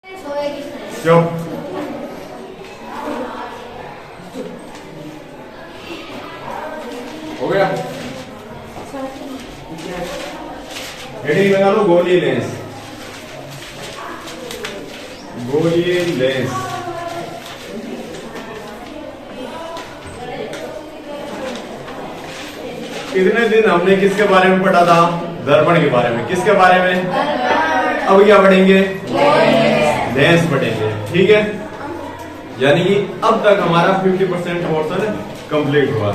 चुप। हो गया। हेडिंग लगा लो गोलीय लेंस। गोलीय लेंस कितने दिन हमने किसके बारे में पढ़ा था? दर्पण के बारे में। किसके बारे में? अब क्या पढ़ेंगे? लेंस पढ़ेंगे। ठीक है, यानी कि अब तक हमारा 50% पोर्शन कंप्लीट हुआ।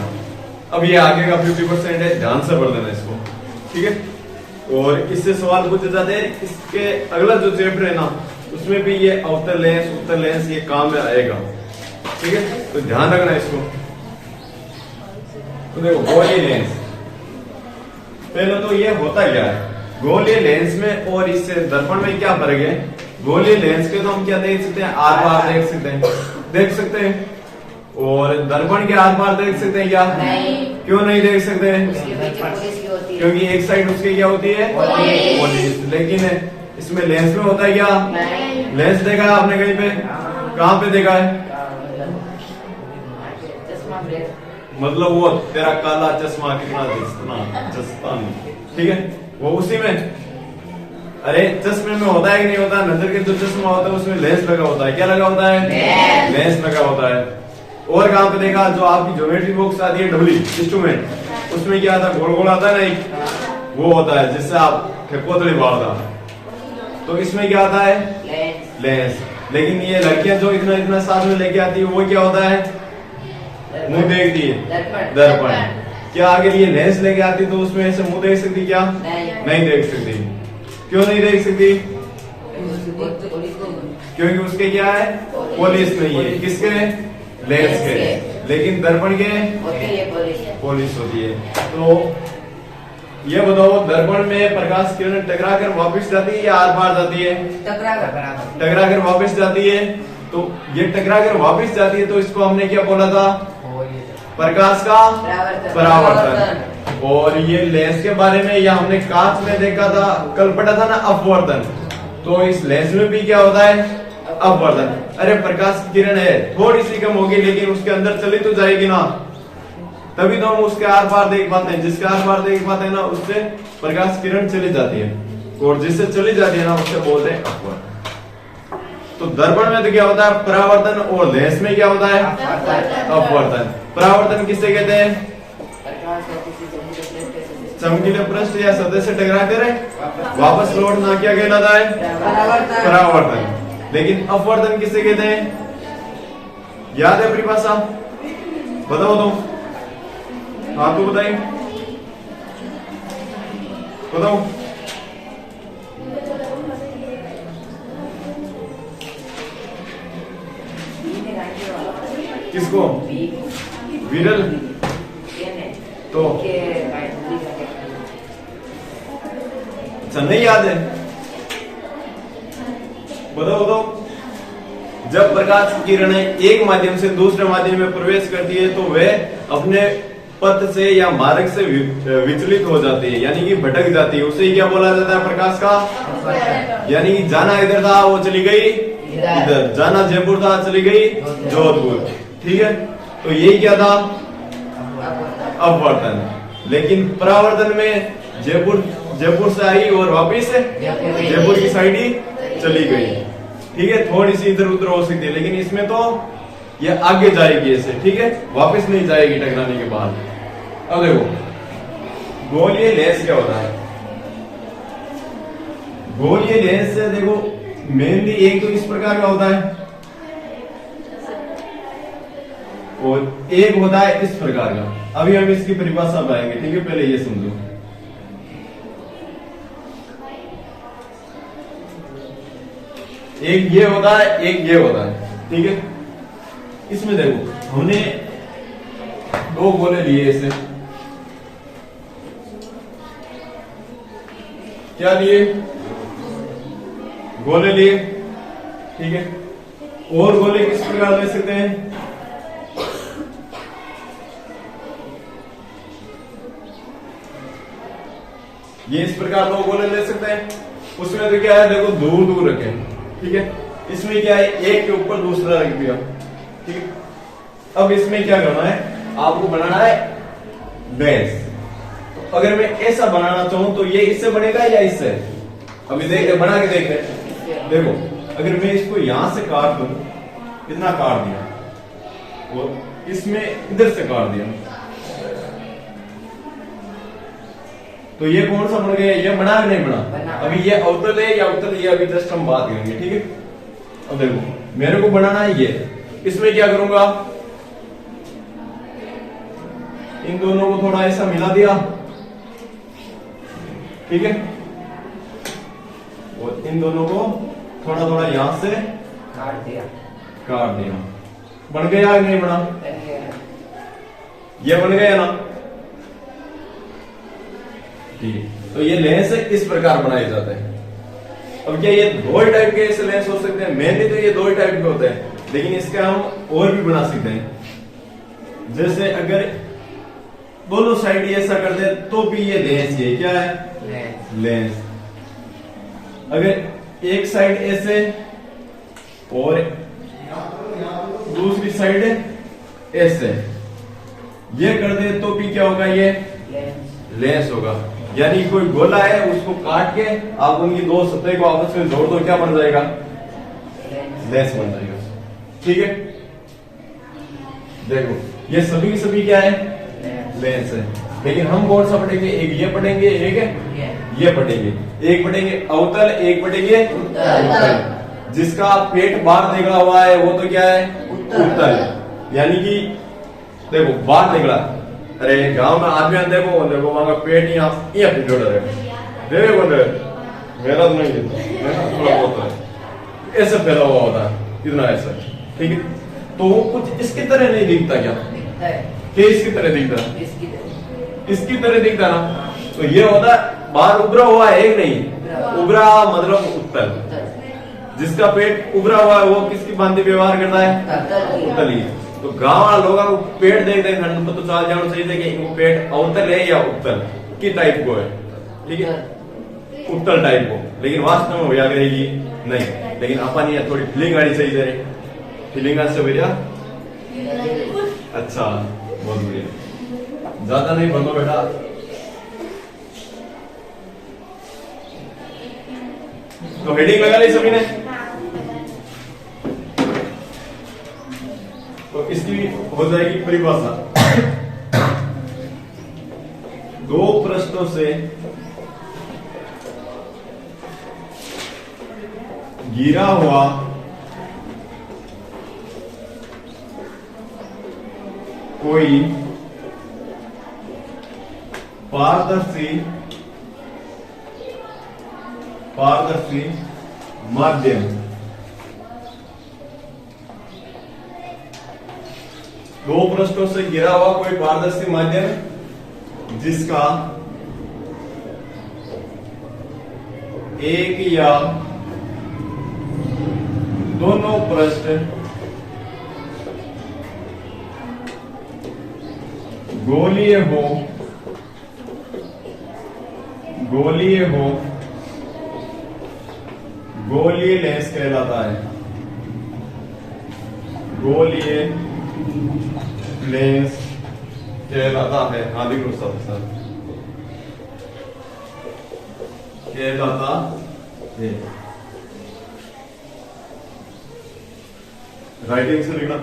अब ये आगे का 50% है, ध्यान से पढ़ देना इसको। ठीक है, और इससे सवाल पूछे जाते हैं। इसके अगला जो चैप्टर है ना, उसमें भी ये अवतल लेंस उत्तल लेंस ये काम में आएगा। ठीक है, तो ध्यान रखना इसको। तो देखो गोलीय लेंस, पहले तो ये होता क्या है? गोलीय लेंस में और इससे दर्पण में क्या फर्क है? गोलीय लेंस के तो हम क्या देख सकते हैं? आर पार देख सकते हैं, देख सकते हैं। और दर्पण के आर पार देख सकते हैं क्या? नहीं। क्यों नहीं देख सकते हैं? क्योंकि एक साइड उसकी क्या होती है? पोलिस। लेकिन इसमें लेंस में होता है क्या? नहीं। लेंस देखा है आपने कहीं पे? कहाँ पे देखा है? मतलब वो तेरा काला चश्मा कितना चश्मा, ठीक है, वो उसी में। अरे चश्मे में होता है कि नहीं होता? नजर के जो चश्मा होता है उसमें लेंस लगा होता है। क्या लगा होता है? लेंस लगा होता है। और कहाँ पे देखा? जो आपकी ज्योमेट्री बॉक्स आती है ढोली इंस्ट्रूमेंट, उसमें क्या आता है? गोल गोल आता है ना एक, वो होता है जिससे आप कोतड़ी मारता। तो इसमें क्या आता है? लेंस। लेकिन ये लड़कियां जो इतना इतना साथ में लेके आती है वो क्या होता है? मुंह देखती है, दर्पण। क्या आगे ये लेंस लेके आती तो उसमें ऐसे मुंह देख सकती? क्या नहीं देख सकती। क्यों नहीं देख सकती? क्योंकि उसके क्या है? पोलिस नहीं है। किसके? लेंस के। लेकिन दर्पण के पोलिस होती है। तो ये बताओ, दर्पण में प्रकाश किरण टकरा कर वापस जाती है या आर पार जाती है? टकरा कर वापस जाती है। तो ये टकरा कर वापस जाती है तो इसको हमने क्या बोला था? प्रकाश का परावर्तन। और ये लेंस के बारे में या हमने कांच में देखा था, कल पढ़ा था ना, अपवर्तन। तो इस लेंस में भी क्या होता है? अपवर्तन। अरे प्रकाश की किरण है, थोड़ी सी कम होगी लेकिन उसके अंदर चली तो जाएगी ना, तभी तो हम उसके आर पार देख पाते हैं। जिसके आर पार देख पाते हैं ना, उससे प्रकाश किरण चली जाती है, और जिससे चली जाती है ना उससे बोलते हैं अपवर्तन। तो दर्पण में तो क्या होता है? परावर्तन। और लेंस में क्या होता है? अपवर्तन। परावर्तन किससे कहते हैं? चमकीले पृष्ठ या सतह से टकरा कर वापस लौटना क्या कहलाता है? परावर्तन। लेकिन अपवर्तन किससे कहते हैं? याद है परिभाषा? बताओ तो। हाँ तो बताइए, बताओ। किसको? विरल। तो अच्छा नहीं याद है? बताओ बताओ। जब प्रकाश की किरणें एक माध्यम से दूसरे माध्यम में प्रवेश करती है तो वह अपने पथ से या मार्ग से विचलित हो जाती है, यानी कि भटक जाती है। उसे क्या बोला जाता है? प्रकाश का। यानी कि जाना इधर था वो चली गई इधर, जाना जयपुर था चली गई जोधपुर। ठीक है, तो यही क्या था? अपवर्तन। लेकिन परावर्तन में जयपुर से आई और वापिस जयपुर की साइड ही चली गई। ठीक है, थोड़ी सी इधर उधर हो सकती है, लेकिन इसमें तो ये आगे जाएगी ऐसे। ठीक है, वापस नहीं जाएगी टकराने के बाद। अब देखो गोलीय लेंस क्या होता है? गोलीय लेंस से देखो मेनली एक तो इस प्रकार का होता है और एक होता है इस प्रकार का। अभी हम इसकी परिभाषा पाएंगे। ठीक है, पहले ये समझो। एक ये होता है, एक ये होता है। ठीक है, इसमें देखो हमने दो गोले लिए ऐसे। क्या लिए? गोले लिए। ठीक है, और गोले किस प्रकार ले सकते हैं? ये इस प्रकार दो गोले ले सकते हैं। उसमें तो क्या है, देखो दूर दूर रखे। ठीक है, इसमें क्या है, एक के ऊपर दूसरा रख दिया, ठीक है। अब इसमें क्या करना है, आपको बनाना है लेंस। तो अगर मैं ऐसा बनाना चाहूं तो ये इससे बनेगा या इससे? अभी देख रहे, बना के देख रहे, देखो अगर मैं इसको यहां से काट दूं, इतना काट दिया, और इसमें इधर से काट दिया, तो ये कौन सा बन गया? ये बना कि नहीं बना? अभी ये अवतल है या उत्तल, ये अभी जस्ट हम बात करेंगे, ठीक है। अब देखो मेरे को बनाना है ये, इसमें क्या करूंगा, इन दोनों को थोड़ा ऐसा मिला दिया, ठीक है, और इन दोनों को थोड़ा थोड़ा यहां से काट दिया, बन गया कि नहीं बना? ये बन गया ना, ठीक है। तो ये लेंस इस प्रकार बनाए जाते हैं। अब क्या ये दो ही टाइप के ऐसे लेंस हो सकते हैं? मेनली तो ये दो ही टाइप के होते हैं, लेकिन इसका हम और भी बना सकते हैं। जैसे अगर दोनों साइड ऐसा कर दे तो भी ये लेंस, ये क्या है? लेंस। अगर एक साइड ऐसे और दूसरी साइड ऐसे ये कर दे तो भी क्या होगा? ये लेंस होगा। यानी कोई गोला है, उसको काट के आप उनकी दो सतह को आपस में जोड़ दो, क्या बन जाएगा? लेंस बन जाएगा, ठीक है। देखो ये सभी की सभी क्या है? लेंस है। लेकिन हम कौन सा पढ़ेंगे? एक ये पढ़ेंगे, एक है ये पढ़ेंगे। एक पढ़ेंगे अवतल, एक पढ़ेंगे उत्तल। जिसका पेट बाहर निकला हुआ है वो तो क्या है? उत्तल। यानी कि देखो बाहर निकला, अरे गांव में आदमी देखो देखो वहां का पेट यहाँ पिटोड़ रहे, देखो मेरा तो नहीं है, मेरा थोड़ा बहुत है, ऐसा फैला हुआ होता है, इतना ऐसा, ठीक है। तो वो कुछ इसकी तरह नहीं दिखता क्या? क्या इसकी तरह दिखता? इसकी तरह दिखता ना। तो ये होता है बाहर उभरा हुआ है, एक नहीं उभरा मतलब उत्तल। जिसका पेट उभरा हुआ है वो किसकी भांति व्यवहार करता है? उत्तली। तो गांव वाला लोगों को पेट देख देख तो चाल जाना चाहिए कि वो पेट अवतल है या उत्तल की टाइप को है, ठीक है, उत्तल टाइप को। लेकिन वास्तव में होया करेगी नहीं। लेकिन अपन ये थोड़ी फीलिंग आनी चाहिए थे, फीलिंग से भैया। अच्छा बहुत बढ़िया, ज्यादा नहीं बनो बेटा। तो हेडिंग लगा ली सभी ने? तो इसकी हो जाएगी परिभाषा। दो पृष्ठों से घिरा हुआ कोई पारदर्शी माध्यम दो पृष्ठों से घिरा हुआ कोई पारदर्शी माध्यम जिसका एक या दोनों पृष्ठ गोलीय हो गोलीय लेंस कहलाता है। गोलीय लेंस कहलाता है। आदि को सब कहलाता है। राइटिंग से लिखना।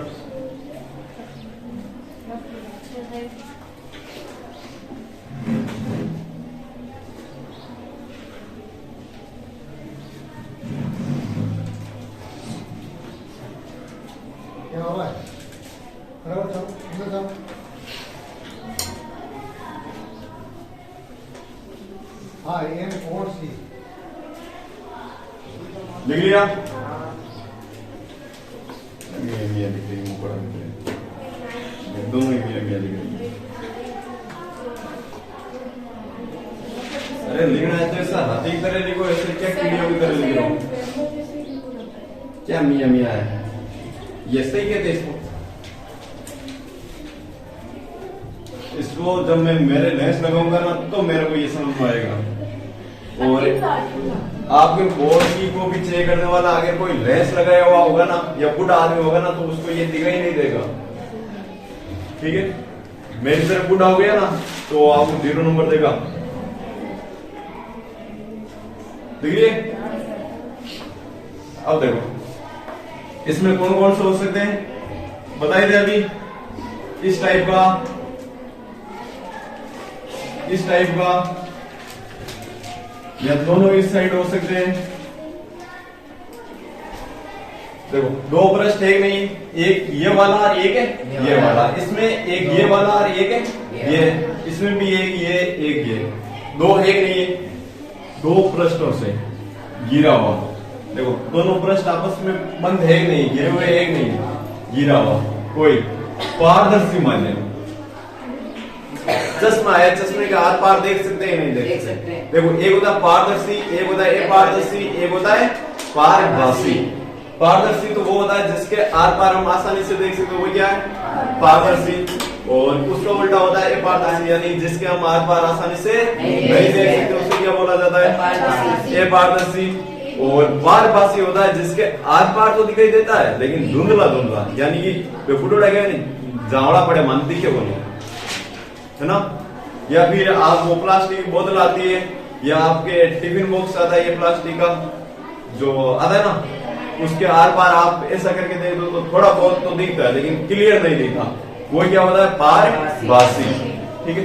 क्या हो रहा है? बराबर जाओ, अंदर जाओ। हाँ एम और सी लिख लिया। मियां लिख रही हूँ, पढ़ा लिख रही, दोनों ही मियां लिख रही। अरे लिखना है तो ऐसा हाथी की तरह लिखो, ऐसे क्या कीड़ियों की तरह लिख रहा हूँ? क्या मियां मियां है? ये सही कहते इसको। इसको जब मैं मेरे लेंस लगाऊंगा ना तो मेरे को ये समझ में आएगा। और आपके बॉडी को भी चेक करने वाला अगर कोई लेंस लगाया हुआ होगा ना या बुढ़ा आदमी होगा ना तो उसको ये दिखाई नहीं देगा। ठीक है, मेरी तरफ बुढ़ा हो गया ना तो आपको 0 नंबर देगा। देखिए अब देखो इसमें कौन कौन से हो सकते हैं बताइए दे अभी। इस टाइप का, इस टाइप का, या दोनों इस साइड हो सकते हैं। देखो 2 पृष्ठ एक नहीं, एक ये वाला और एक है ये वाला, इसमें एक ये वाला और एक है ये, इसमें भी एक ये, 2 एक नहीं है, 2 पृष्ठों से गिरा हुआ। देखो दोनों पृष्ठ आपस में बंद है कि नहीं, गिरे हुए एक नहीं, गिरा हुआ कोई पारदर्शी माध्यम। चश्मा है, चश्मे के आर पार देख सकते हैं नहीं देख सकते। देखो एक होता है पारदर्शी, एक होता है अपारदर्शी, एक होता है पारभासी। पारदर्शी तो वो होता है जिसके आर पार हम आसानी से देख सकते हो, वो क्या है पारदर्शी। और उसका उल्टा होता है अपारदर्शी, यानी जिसके हम आर पार आसानी से नहीं देख सकते, उसे क्या बोला जाता है अपारदर्शी। और पारभासी होता है जिसके आर पार तो दिखाई देता है लेकिन धुंधला धुंधला, यानी कि फोटो लगे नहीं जावड़ा पड़े मन दिखे वो नहीं, है ना। या फिर आप वो प्लास्टिक की बोतल आती है या आपके टिफिन बॉक्स आता है ये प्लास्टिक का जो आता है ना, उसके आर पार आप ऐसा करके देख दो तो थोड़ा बहुत तो दिखता है लेकिन क्लियर नहीं दिखता, वो क्या होता है पारभासी। ठीक है,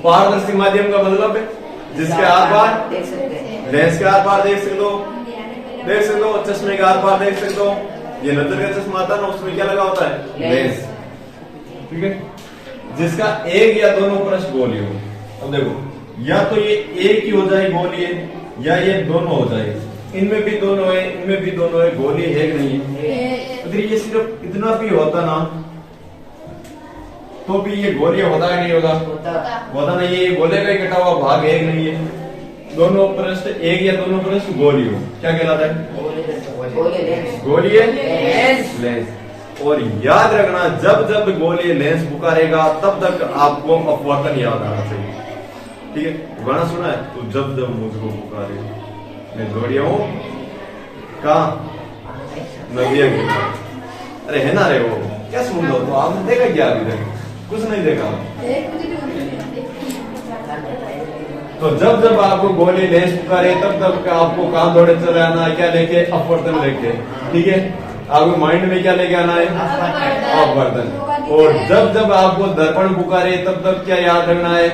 पारदर्शी माध्यम का मतलब है जिसके आर पार देख सकते हैं, लेंस के आर पार देख सकते हो, चश्मे के आर पार देख सकते हो। ये नजर का चश्मा आता है ना उसमें क्या लगा होता है लेंस। ठीक है, जिसका एक या दोनों पृष्ठ गोली हो। अब देखो या तो ये एक ही हो जाए गोली है या ये दोनों हो जाए, इनमें भी दोनों है इनमें भी दोनों है, गोली है कि नहीं है। अगर ये सिर्फ इतना भी होता ना तो भी ये गोली होता है नहीं होता नहीं, ये गोले का ही कटा हुआ भाग एक नहीं है। दोनों पृष्ठ एक या दोनों पृष्ठ गोली हो क्या कहलाता है गोली है लेंस। और याद रखना जब जब गोली लेंस पुकारेगा तब तक आपको अपवर्तन याद आना चाहिए। ठीक है, गाना सुना है तो जब जब मुझको पुकारे मैं दौड़िया हूं कहा नदिया की। अरे है ना रे वो क्या सुन लो तो आपने देखा क्या अभी तक कुछ नहीं देखा। तो जब जब आपको गोली लेंस पुकारे तब तब आपको कहां दौड़े चले आना है, क्या लेके अपवर्तन लेके। ठीक है, आपके माइंड में क्या लेके आना है अपवर्तन। और जब जब आपको दर्पण पुकारे तब तब क्या याद रखना है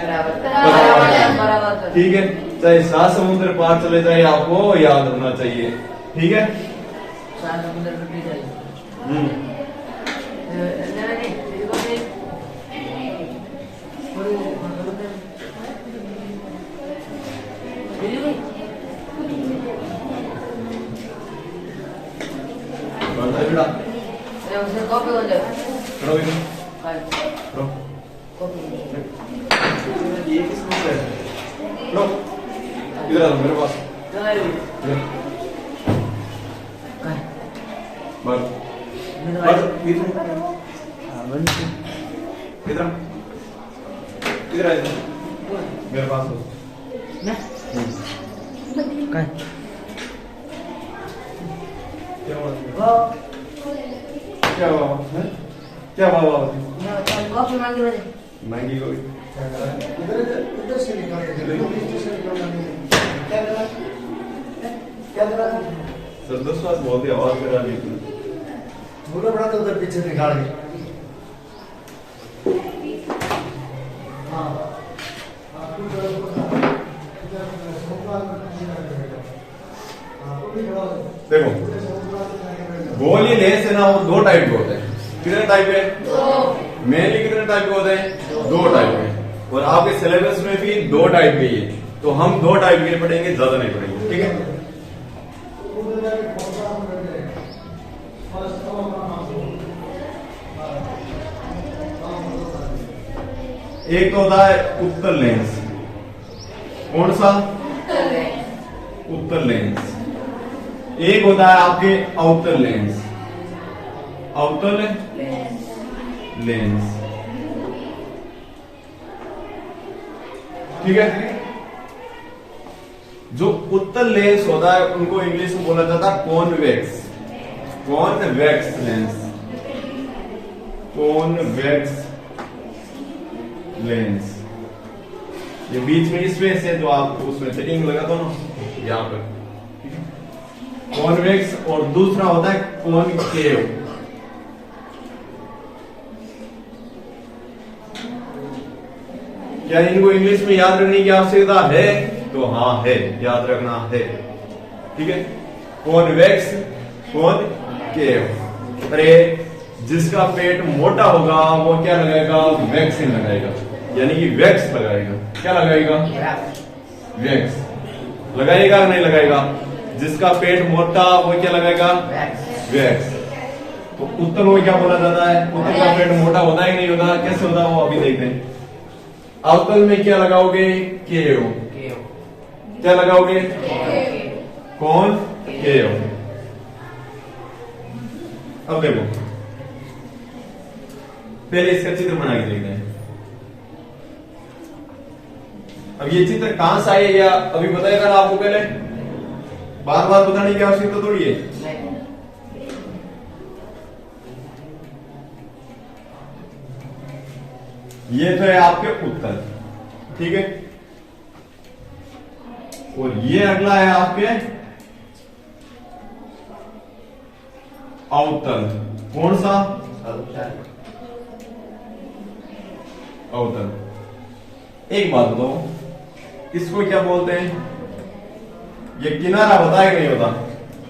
परावर्तन। ठीक है, चाहे 7 समुद्र पार चले जाए आपको याद रखना चाहिए। ठीक है, कॉपी हो जाए ये किसमें है? लो इधर आ मेरे पास बस इधर इधर इधर मेरे पास क्या हुआ क्या हुआ कॉपी मांगी मुझे महंगी कोई इधर से निकाल सर 10 बात बहुत ही आवाज करा दी थोड़ा बड़ा तो उधर पीछे निकाल के देखो गोली लेंस है ना वो 2 टाइप के होते हैं। कितने टाइप है? 2। मेनली कितने टाइप के होते हैं? 2 टाइप के। और आपके सिलेबस में भी 2 टाइप के ही है, तो हम 2 टाइप के पढ़ेंगे, ज्यादा नहीं पढ़ेंगे। ठीक है, एक तो होता है उत्तल लेंस। कौन सा? उत्तल लेंस। एक होता है आपके आउटर लेंस। आउटर लेंस, ठीक है। जो उत्तल लेंस होता है उनको इंग्लिश में बोला जाता है convex. Convex lens, convex lens. ये बीच में स्पेस है जो आप उसमें सेटिंग लगा दो ना यहां पर, कॉन्वेक्स। और दूसरा होता है कॉनकेव। क्या इनको इंग्लिश में याद रखने की आवश्यकता है? तो हाँ है, याद रखना है, ठीक है। Convex, concave. अरे जिसका पेट मोटा होगा वो क्या लगाएगा? वैक्सीन लगाएगा, यानी कि वैक्स लगाएगा। क्या लगाएगा? वैक्स लगाएगा, नहीं लगाएगा? जिसका पेट मोटा वो क्या लगाएगा? वैक्स। तो उत्तल को क्या बोला जाता है? उत्तल का पेट मोटा होता है कि नहीं होता? कैसे होता है वो अभी देखते हैं। अवतल में क्या लगाओगे? केव। क्या लगाओगे? कौन? केव। अब देखो, पहले इसका चित्र बना के देखते हैं। अब ये चित्र कहां से आया या अभी बताएगा ना आपको, पहले बार बार बताने की आवश्यकता थोड़ी है। ये तो है आपके उत्तल, ठीक है। और ये अगला है आपके अवतल। कौन सा? अवतल। एक बात बताओ, इसको क्या बोलते हैं? ये किनारा होता है कि नहीं होता?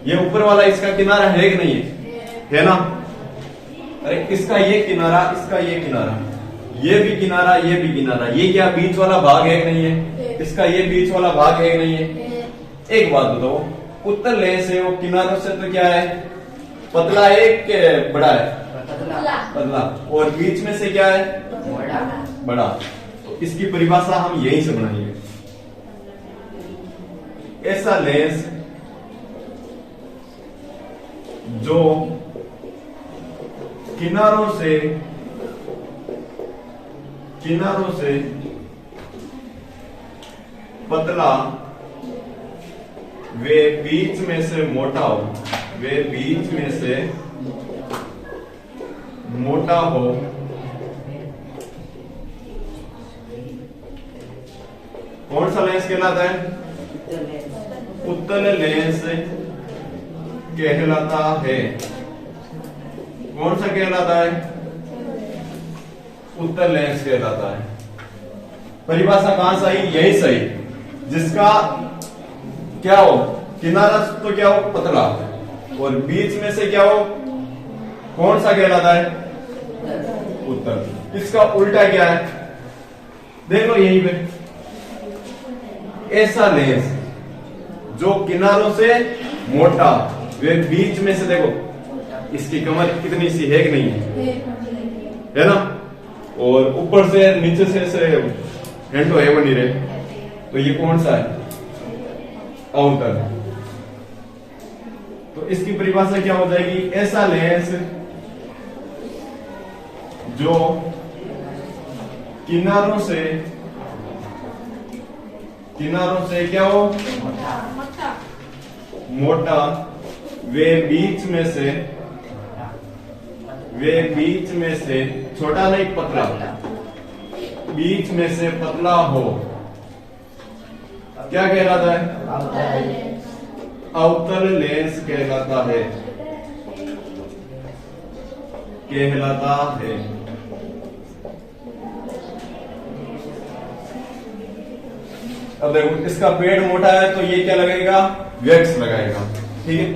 ये ऊपर वाला इसका किनारा है कि नहीं है ना? अरे इसका ये किनारा, इसका ये किनारा, ये भी किनारा, ये भी किनारा, ये क्या बीच वाला भाग है कि नहीं है? इसका ये बीच वाला भाग है कि नहीं है? एक बात बताओ, उत्तल लेंस है वो किनारों से तो क्या है? पतला है कि बड़ा है? पतला। और बीच में से क्या है? बड़ा। तो इसकी परिभाषा हम यहीं से बनाएंगे। ऐसा लेंस जो किनारों से पतला वे बीच में से मोटा हो, वे बीच में से मोटा हो, कौन सा लेंस कहलाता है? उत्तल लेंस कहलाता है। कौन सा कहलाता है? उत्तल लेंस कहलाता है। परिभाषा कहां से आई? यही सही। जिसका क्या हो? किनारा तो क्या हो? पतला, और बीच में से क्या हो? कौन सा कहलाता है? उत्तल। इसका उल्टा क्या है? देख लो यहीं पे, ऐसा लेंस जो किनारों से मोटा वे बीच में से, देखो इसकी कमर कितनी सी है कि नहीं है ना? और ऊपर से नीचे से हेंडो है बनी रहे, तो ये कौन सा है? अवतल। तो इसकी परिभाषा क्या हो जाएगी? ऐसा लेंस जो किनारों से क्या हो? मोटा वे बीच में से छोटा नहीं, पतला, बीच में से पतला हो, क्या कहलाता है? अवतल लेंस कहलाता है। अब देखो, इसका पेट मोटा है तो ये क्या लगाएगा? वैक्स लगाएगा, ठीक है।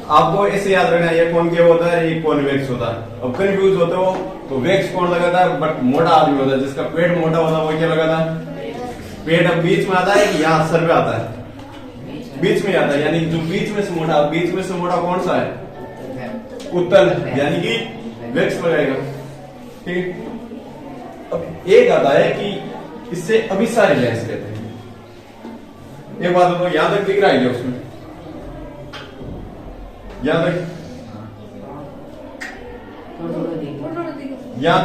आपको ऐसे याद रखना है, ये कॉनकेव होता है, ये कॉन्वेक्स होता है। अब कंफ्यूज होते हो तो वैक्स कौन लगाता है? बट मोटा आदमी होता है, जिसका पेट मोटा होता है वो क्या लगाता है? पेट अब बीच में आता है कि यहाँ सर पे आता है? बीच में आता है, यानी जो बीच में से मोटा कौन सा है? उत्तल, यानी कि वैक्स लगाएगा, ठीक है। अब एक आता है कि इससे अभिसारी लेंस कहते हैं। एक बात तो यहां तक दिख रहा है क्या उसमें? यहां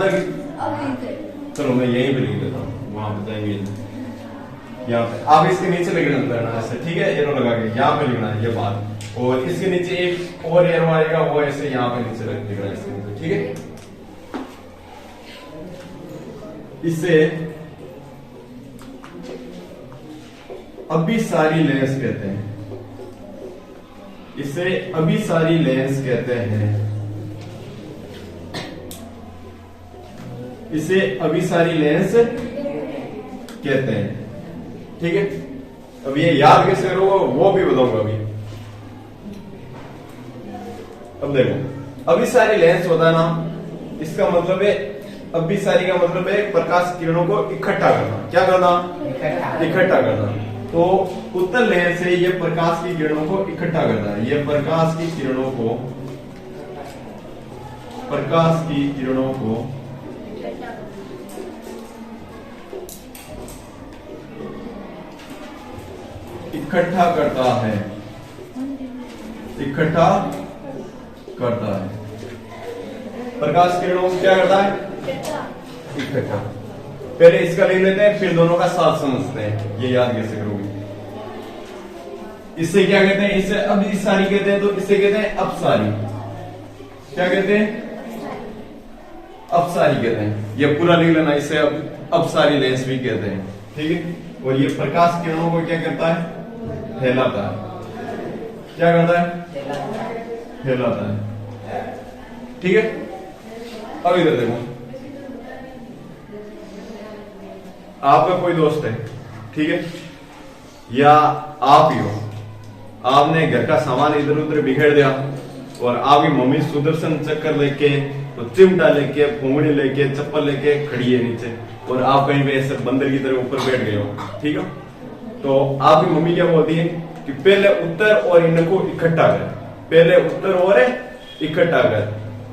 तक चलो मैं यहीं पे लिख देता हूं, वहां बताएंगे। यहाँ पे आप इसके नीचे लिखना ऐसे, ठीक है, एरो लगा के यहाँ पे लिखना है ये बात, और इसके नीचे एक और एरो आएगा वो ऐसे यहाँ पे नीचे लिखना है इसके नीचे, ठीक है। इसे अभिसारी लेंस कहते हैं, इसे अभिसारी लेंस कहते हैं, इसे अभिसारी लेंस कहते हैं, ठीक है। अब ये याद कैसे करोगे वो भी बताऊंगा अभी। अब देखो अभिसारी लेंस होता है ना, इसका मतलब है, अभिसारी का मतलब है प्रकाश किरणों को इकट्ठा करना। क्या करना? इकट्ठा करना। तो उत्तल लेंस से ये प्रकाश की किरणों को इकट्ठा करता है, ये प्रकाश की किरणों को इकट्ठा करता है, इकट्ठा करता है। प्रकाश किरणों को क्या करता है? इकट्ठा। पहले इसका ले लेते हैं फिर दोनों का साथ समझते हैं, ये याद कैसे करोगे। इससे क्या कहते हैं? इससे अभिसारी कहते हैं, तो इससे कहते हैं अपसारी। क्या कहते हैं? अपसारी कहते हैं। ये पूरा लिख लेना, इसे अपसारी लेंस भी कहते हैं, ठीक है। और ये प्रकाश किरणों को क्या करता है? फैलाता है। क्या करता है? फैलाता है, ठीक है। अब इधर देखो, आपका कोई दोस्त है, ठीक है, या आप ही हो, आपने घर का सामान इधर उधर बिखेर दिया और आपकी मम्मी सुदर्शन चक्कर लेके, तो चिमटा लेके, फूंगड़ी लेके, चप्पल लेके खड़ी है नीचे, और आप कहीं पे ऐसे बंदर की तरह ऊपर बैठ गए हो, ठीक है। तो आपकी मम्मी क्या बोलती है कि पहले उत्तर और इनको इकट्ठा कर, पहले उत्तर और इकट्ठा कर,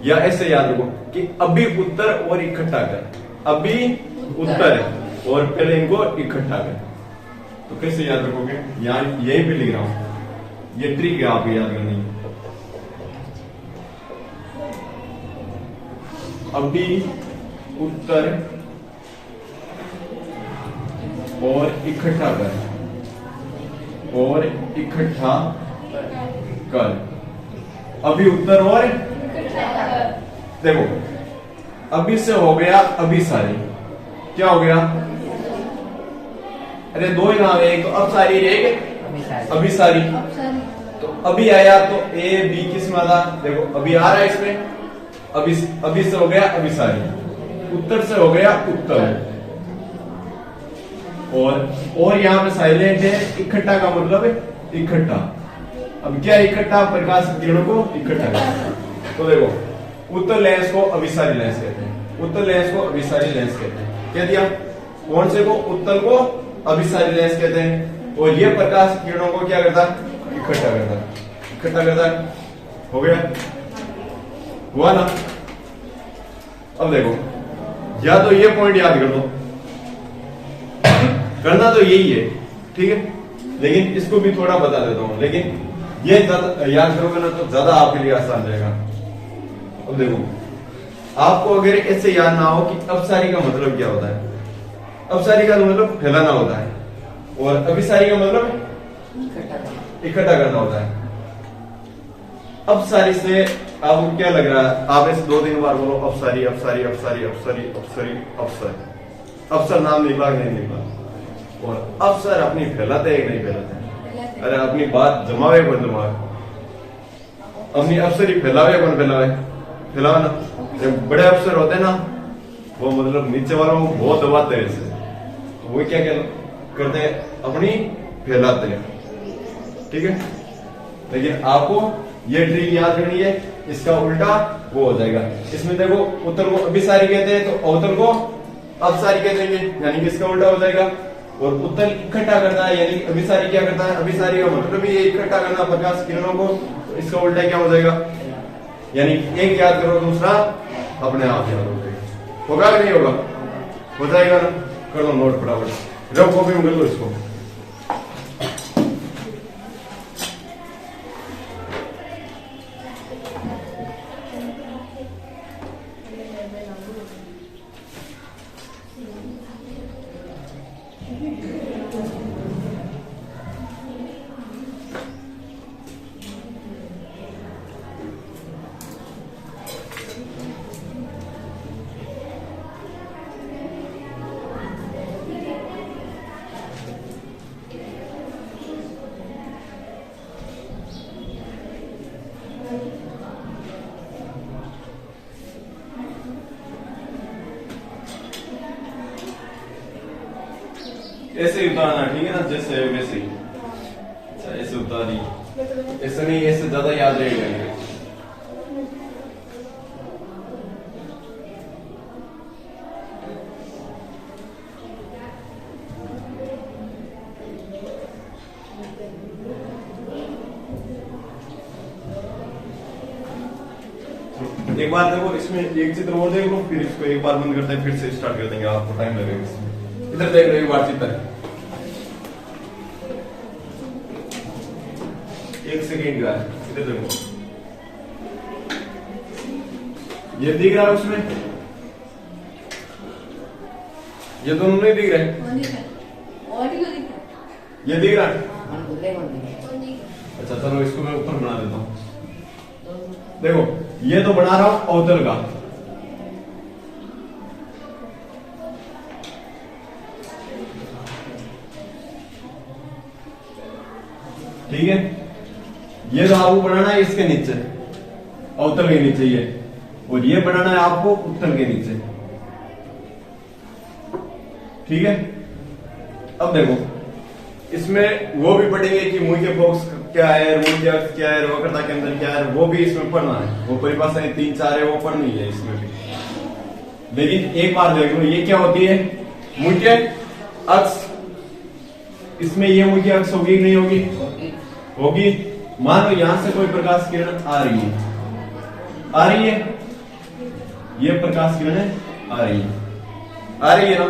या ऐसे याद रखो कि अभी उत्तर और इकट्ठा कर, अभी उत्तर और पहले इनको इकट्ठा कर। तो कैसे याद रखोगे? यहाँ यही पे लिख रहा हूं, ये ट्रिक है आपको याद करनी है। अभी उत्तर और इकट्ठा कर, और इकट्ठा कर, अभी उत्तर और देखो, अभी से हो गया अभिसारी। क्या हो गया? अरे दो ही नाम है, एक तो अपसारी, एक अभिसारी। तो अभी आया तो ए बी किस में था? देखो अभी आ रहा है इसमें, अभी से हो गया अभिसारी, उत्तर से हो गया उत्तर, और यहां पे साइलेंट है। इकट्ठा का मतलब है इकट्ठा। अब क्या इकट्ठा? प्रकाश किरणों को इकट्ठा करना। तो देखो उत्तल लेंस को अभिसारी लेंस कहते हैं, उत्तल लेंस को अभिसारी लेंस कहते हैं। क्या दिया? कौन से को? उत्तल को अभिसारी लेंस कहते हैं। और ये प्रकाश किरणों को क्या करता है? इकट्ठा करता है, इकट्ठा करता है। हो गया? हुआ ना? अब देखो, या तो ये पॉइंट याद कर दो, करना तो यही है, ठीक है, लेकिन इसको भी थोड़ा बता देता हूं, लेकिन ये याद करोगे ना तो ज्यादा आपके लिए आसान रहेगा। अब देखो, आपको अगर ऐसे याद ना हो कि अपसारी का मतलब क्या होता है, अपसारी का मतलब फैलाना होता है, और अभिसारी का मतलब इकट्ठा करना होता है। अपसारी से आपको क्या लग रहा है? आप ऐसे 2-3 बार बोलो अपसारी, अपसारी, अपसारी, अपसारी, अपसारी, अफसर। अफसर नाम निकला नहीं निकला, और अफसर अपनी फैलाते हैं नहीं फैलाते? अरे अपनी बात जमावे कौन जमावे? अपनी अफसरी फैलावे कौन फैलावे? फैलावे ना। जब बड़े अफसर होते हैं ना, वो मतलब नीचे वालों को बहुत दबाते हैं ऐसे, तो वो क्या करते हैं? अपनी फैलाते हैं, ठीक है। लेकिन आपको ये ट्रिक याद करनी है, इसका उल्टा वो हो जाएगा। इसमें देखो, उत्तर को अभिसारी कहते हैं तो अवतर को अपसारी कहते हैं, यानी कि इसका उल्टा हो जाएगा। और उत्तर इकट्ठा करना है, यानी अभिसारी क्या करता है? अभिसारी का मतलब ये इकट्ठा करना प्रकाश किरणों को, तो इसका उल्टा क्या हो जाएगा? यानी एक याद करो, दूसरा अपने आप याद हो जाएगा। होगा कि नहीं होगा? हो जाएगा ना? कर लो नोट फटाफट, रफ कॉपी में कर लो इसको। ऐसे ही उतारना, ठीक है ना, जैसे वैसे ही। अच्छा ऐसे उतारी, ऐसे नहीं, ऐसे ज्यादा याद रहेगा। एक बार देखो, इसमें एक चित्र और देख लो, फिर इसको एक बार बंद करते हैं, फिर से स्टार्ट कर देंगे, आपको टाइम लगेगा इसमें। इधर देख लो एक बार चित्र, एक सेकेंड का है, इधर देखो, ये दिख रहा है उसमें, ये दोनों नहीं दिख रहे, ये दिख रहा है। अच्छा चलो इसको मैं ऊपर बना देता हूँ। देखो ये तो बना रहा हूं अवतल का, ठीक है। ये तो आपको बनाना है इसके नीचे, अवतल के नीचे ये, और ये बनाना है आपको उत्तल के नीचे, ठीक है। अब देखो इसमें वो भी पढ़ेंगे कि मुख्य बॉक्स क्या है, मुख्य अक्ष क्या है, वक्रता के अंदर क्या है, वो भी इसमें पढ़ना है। वो परिभाषाएं 3-4 है, वो पढ़नी है इसमें भी। लेकिन एक बार देख लो, ये क्या होती है मुख्य अक्ष, इसमें ये मुख्य अक्ष होगी कि नहीं होगी? होगी। मान लो यहां से कोई प्रकाश किरण आ रही है, आ रही है, ये प्रकाश किरण आ रही है, आ रही है ना।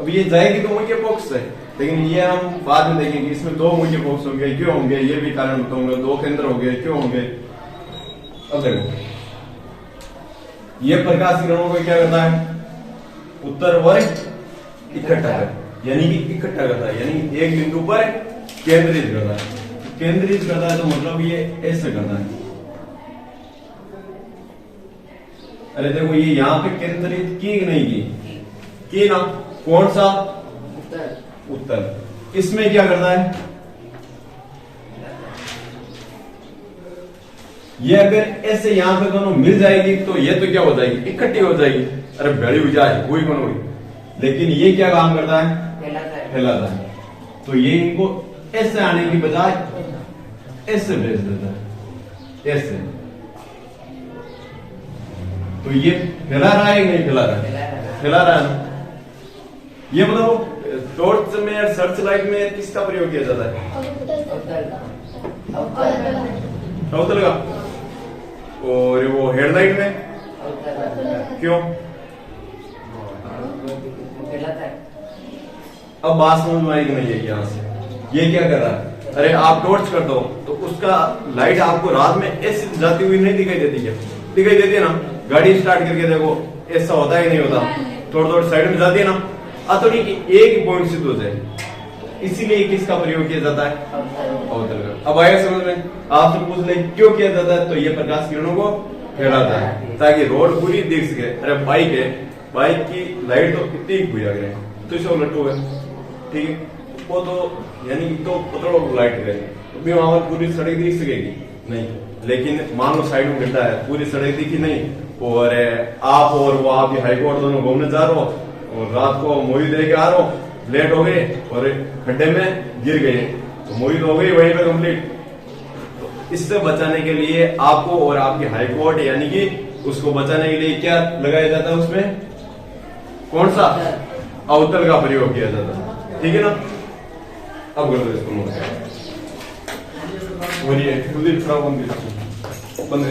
अब ये जाएगी तो मुख्य बॉक्स है, लेकिन ये हम बाद में देखेंगे। इसमें 2 मुख्य बॉक्स होंगे, क्यों होंगे ये भी कारण बताऊंगा। 2 केंद्र हो गए, क्यों होंगे। अब देखो ये प्रकाश किरणों को क्या करता है, उत्तर और इकट्ठा कर, यानी कि इकट्ठा करता है, यानी एक बिंदु पर केंद्रित करता है। केंद्रित करता है तो मतलब ये ऐसे करता है। अरे देखो ये यहां पे केंद्रित की नहीं की ना, कौन सा? उत्तर। इसमें क्या करना है, ये अगर ऐसे यहां पे दोनों मिल जाएगी तो ये तो क्या हो जाएगी, इकट्ठी हो जाएगी। अरे बड़ी हो जाए कोई कौन हुई, लेकिन ये क्या काम करता है, फैलाता है। तो ये इनको ऐसे आने की बजाय ऐसे भेज देता है, ऐसे। तो ये फैला रहा है कि नहीं फैला रहा है? फैला रहा है ना। ये बताओ टॉर्च में और सर्च लाइट में किसका प्रयोग किया जाता है? अवतल का। और वो हेडलाइट में क्यों? अब बात समझ में आएगी नहीं है यहाँ से। ये क्या कर रहा है, अरे आप टॉर्च कर दो तो उसका लाइट आपको रात में ऐसे जाती हुई नहीं दिखाई देती क्या? दिखाई देती है ना। गाड़ी स्टार्ट करके देखो, ऐसा होता है नहीं होता, थोड़ी साइड में जाती है ना, अतोड़ी एक पॉइंट सिद्ध हो जाए। इसीलिए किसका प्रयोग किया जाता है? अवतल का। अब आया समझ में? आपसे पूछ ले क्यों किया जाता है, तो ये प्रकाश किरणों को फैलाता है ताकि रोड पूरी दिख सके। अरे बाइक है, बाइक की लाइट तो कितनी हुई अगर तो इसे लट्टू है, ठीक है, वो तो यानी तो पतलो लाइट है, भी वहां पूरी सड़क दिख सकेगी नहीं। लेकिन मान लो साइड में गड्ढा है, पूरी सड़क दिखी नहीं, और आप और वो आपकी हाईकोर्ट दोनों घूमने जा रहे हो, और रात को मूवी देख के आ रहे हो, लेट हो गए और खड्डे में गिर गए, तो मूवी तो हो गई वहीं पे कंप्लीट। तो इससे बचाने के लिए आपको और आपकी हाईकोर्ट यानी कि उसको बचाने के लिए क्या लगाया जाता है, उसमें कौन सा? अवतल का प्रयोग किया जाता है, ठीक है ना। अब कर दो इसको, और ये खुद ही बंद